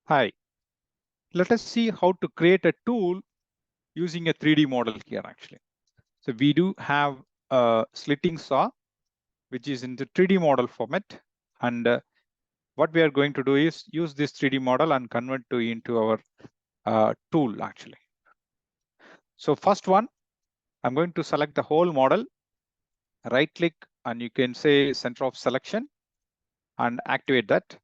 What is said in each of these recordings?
Hi, let us see how to create a tool using a 3D model here actually. So we do have a slitting saw, which is in the 3D model format. And what we are going to do is use this 3D model and convert to into our tool actually. So first one, I'm going to select the whole model, right click, and you can say center of selection and activate that.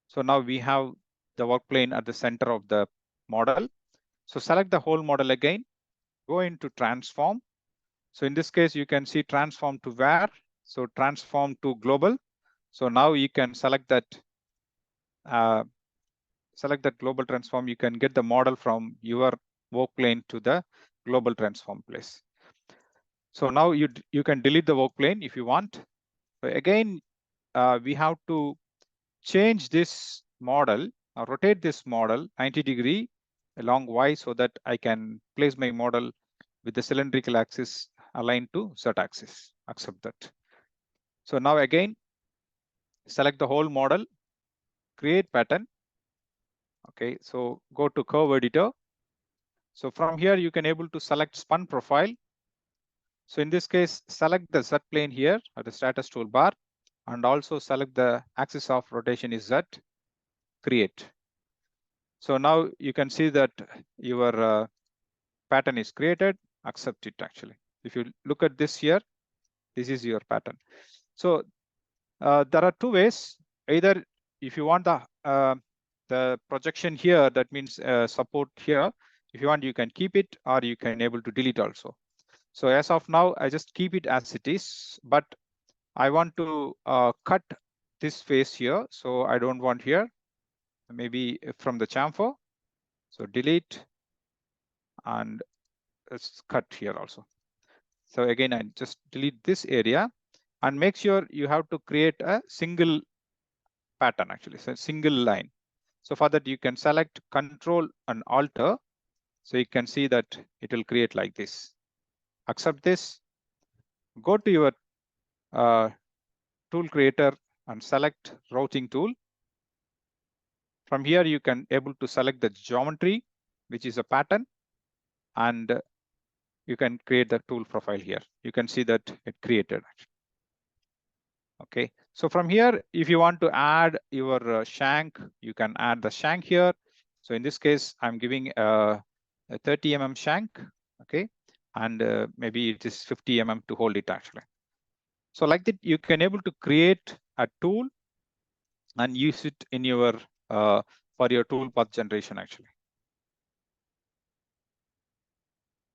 So now we have the work plane at the center of the model. So select the whole model again, go into transform. So in this case, you can see transform to where. So transform to global. So now you can select that global transform. You can get the model from your work plane to the global transform place. So now you can delete the work plane if you want. So again, we have to change this model or rotate this model 90° along Y so that I can place my model with the cylindrical axis aligned to Z axis. Accept that. So now again, select the whole model, create pattern. Okay, so go to curve editor. So from here, you can able to select spun profile. So in this case, select the Z plane here at the status toolbar and also select the axis of rotation is Z, create. So now you can see that your pattern is created, accept it actually. If you look at this here, this is your pattern. So there are two ways. Either if you want the projection here, that means support here. If you want, you can keep it or you can able to delete also. So as of now, I just keep it as it is, but I want to cut this face here. So I don't want here, maybe from the chamfer. So delete and let's cut here also. So again, I just delete this area and make sure you have to create a single pattern actually, so single line. So for that, you can select Control and Alter. So you can see that it will create like this. Accept this. Go to your tool creator and select routing tool. From here, you can able to select the geometry, which is a pattern, and you can create the tool profile here. You can see that it created. Okay, so from here, if you want to add your shank, you can add the shank here. So in this case, I'm giving a 30 mm shank, okay, and maybe it is 50 mm to hold it actually. So like that, you can able to create a tool and use it in your for your tool path generation actually.